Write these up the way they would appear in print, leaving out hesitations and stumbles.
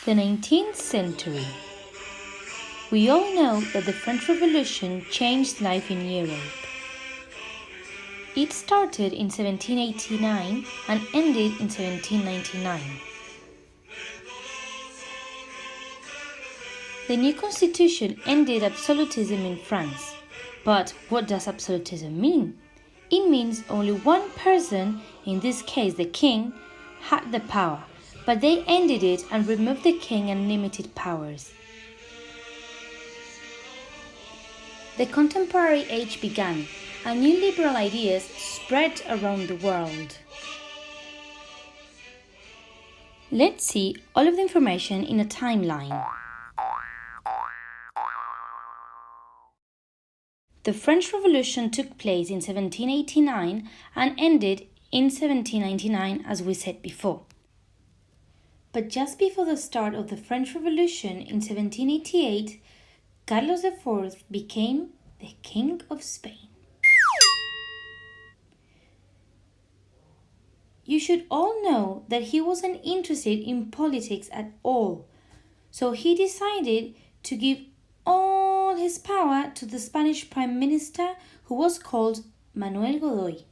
The 19th century. We all know that the French Revolution changed life in Europe. It started in 1789 and ended in 1799. The new constitution ended absolutism in France. But what does absolutism mean? It means only one person, in this case the king, had the power, but they ended it and removed the king and limited powers. The contemporary age began, and new liberal ideas spread around the world. Let's see all of the information in a timeline. The French Revolution took place in 1789 and ended in 1799, as we said before. But just before the start of the French Revolution in 1788, Carlos IV became the King of Spain. You should all know that he wasn't interested in politics at all, so he decided to give all his power to the Spanish Prime Minister, who was called Manuel Godoy.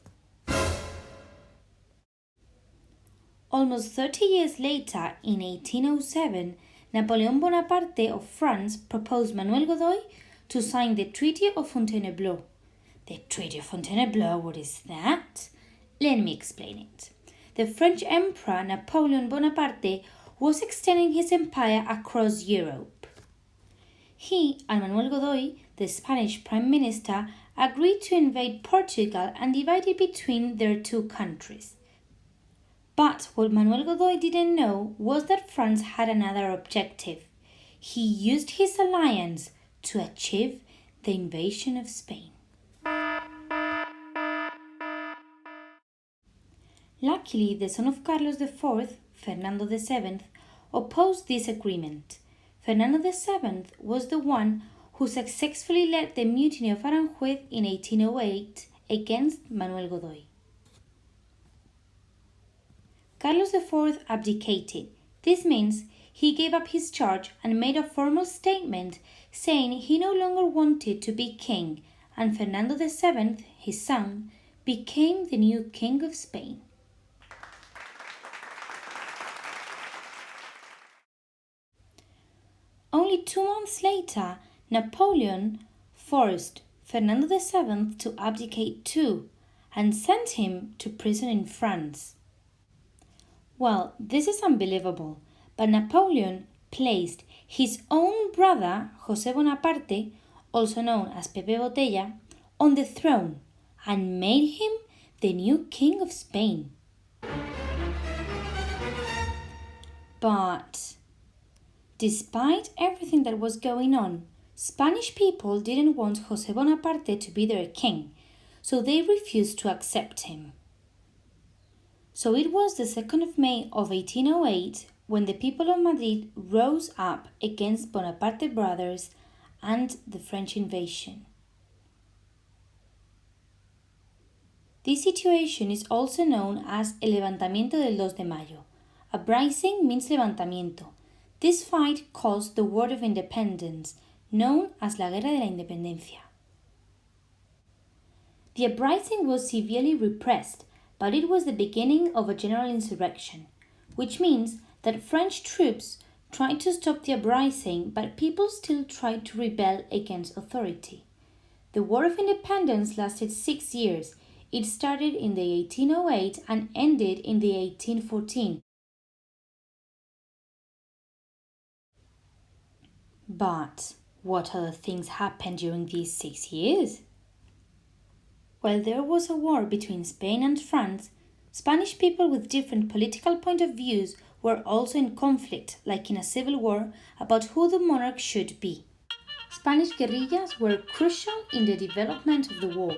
Almost 30 years later, in 1807, Napoleon Bonaparte of France proposed Manuel Godoy to sign the Treaty of Fontainebleau. The Treaty of Fontainebleau, what is that? Let me explain it. The French Emperor Napoleon Bonaparte was extending his empire across Europe. He and Manuel Godoy, the Spanish Prime Minister, agreed to invade Portugal and divide it between their two countries. But what Manuel Godoy didn't know was that France had another objective. He used his alliance to achieve the invasion of Spain. Luckily, the son of Carlos IV, Fernando VII, opposed this agreement. Fernando VII was the one who successfully led the mutiny of Aranjuez in 1808 against Manuel Godoy. Carlos IV abdicated. This means he gave up his charge and made a formal statement saying he no longer wanted to be king, and Fernando VII, his son, became the new King of Spain. Only 2 months later, Napoleon forced Fernando VII to abdicate too and sent him to prison in France. Well, this is unbelievable, but Napoleon placed his own brother, José Bonaparte, also known as Pepe Botella, on the throne and made him the new King of Spain. But despite everything that was going on, Spanish people didn't want José Bonaparte to be their king, so they refused to accept him. So it was the 2nd of May of 1808 when the people of Madrid rose up against Bonaparte brothers and the French invasion. This situation is also known as El Levantamiento del 2 de Mayo. Uprising means levantamiento. This fight caused the War of Independence, known as la Guerra de la Independencia. The uprising was severely repressed, but it was the beginning of a general insurrection, which means that French troops tried to stop the uprising, but people still tried to rebel against authority. The War of Independence lasted 6 years. It started in the 1808 and ended in the 1814. But what other things happened during these 6 years? While there was a war between Spain and France, Spanish people with different political point of views were also in conflict, like in a civil war, about who the monarch should be. Spanish guerrillas were crucial in the development of the war.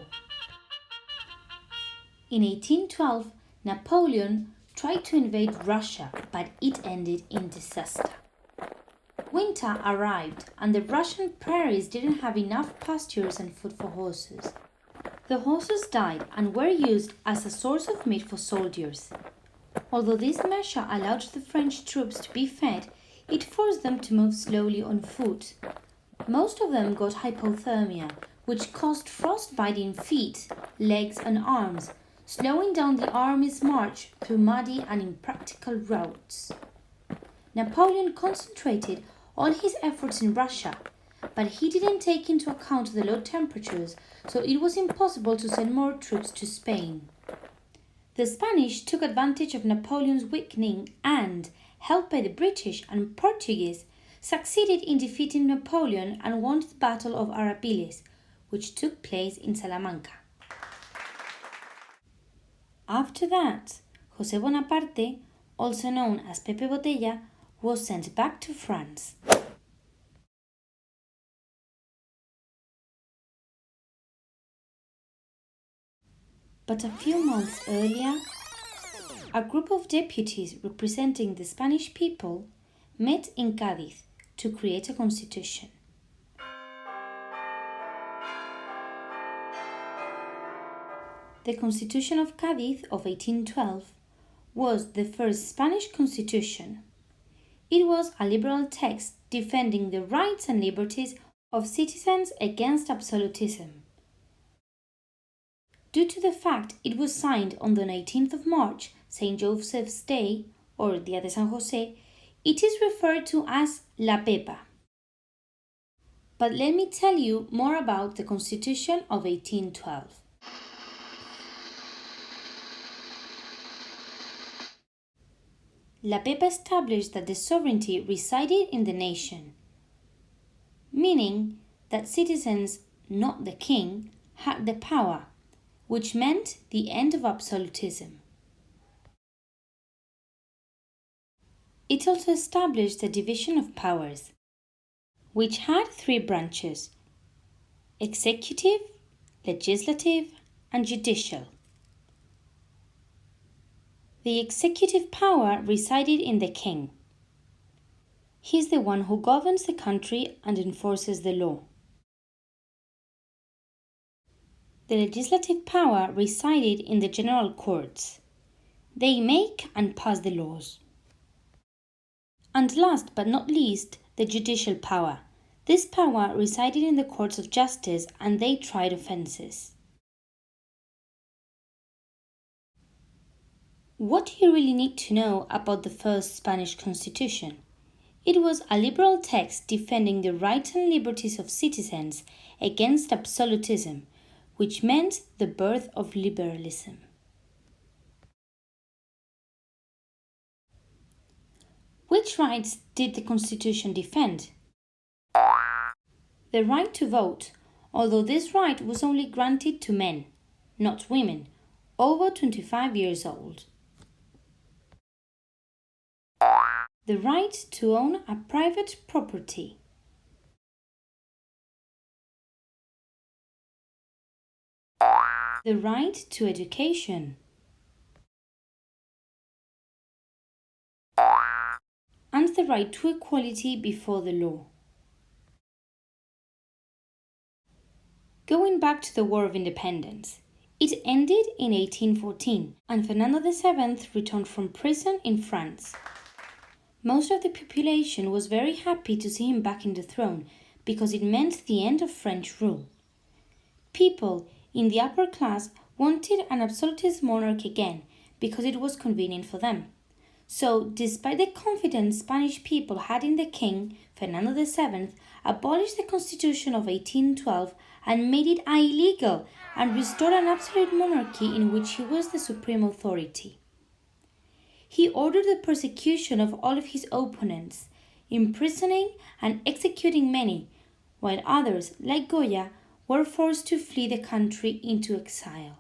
In 1812, Napoleon tried to invade Russia, but it ended in disaster. Winter arrived, and the Russian prairies didn't have enough pastures and food for horses. The horses died and were used as a source of meat for soldiers. Although this measure allowed the French troops to be fed, It forced them to move slowly on foot. Most of them got hypothermia, which caused frostbite in feet, legs, and arms, slowing down the army's march through muddy and impractical roads. Napoleon concentrated all his efforts in Russia, but he didn't take into account the low temperatures, so it was impossible to send more troops to Spain. The Spanish took advantage of Napoleon's weakening and, helped by the British and Portuguese, succeeded in defeating Napoleon and won the Battle of Arapiles, which took place in Salamanca. After that, José Bonaparte, also known as Pepe Botella, was sent back to France. But a few months earlier, a group of deputies representing the Spanish people met in Cádiz to create a constitution. The Constitution of Cádiz of 1812 was the first Spanish constitution. It was a liberal text defending the rights and liberties of citizens against absolutism. Due to the fact it was signed on the 19th of March, St. Joseph's Day, or Día de San José, it is referred to as La Pepa. But let me tell you more about the Constitution of 1812. La Pepa established that the sovereignty resided in the nation, meaning that citizens, not the king, had the power, which meant the end of absolutism. It also established the division of powers, which had three branches: executive, legislative, and judicial. The executive power resided in the king. He is the one who governs the country and enforces the law. The legislative power resided in the general courts. They make and pass the laws. And last but not least, the judicial power. This power resided in the courts of justice and they tried offences. What do you really need to know about the first Spanish Constitution? It was a liberal text defending the rights and liberties of citizens against absolutism, which meant the birth of liberalism. Which rights did the Constitution defend? The right to vote, although this right was only granted to men, not women, over 25 years old. The right to own a private property. The right to education. And the right to equality before the law. Going back to the War of Independence, it ended in 1814 and Fernando VII returned from prison in France. Most of the population was very happy to see him back in the throne because it meant the end of French rule. People in the upper class wanted an absolutist monarch again because it was convenient for them. So, despite the confidence Spanish people had in the king, Fernando VII abolished the Constitution of 1812 and made it illegal and restored an absolute monarchy in which he was the supreme authority. He ordered the persecution of all of his opponents, imprisoning and executing many, while others, like Goya, were forced to flee the country into exile.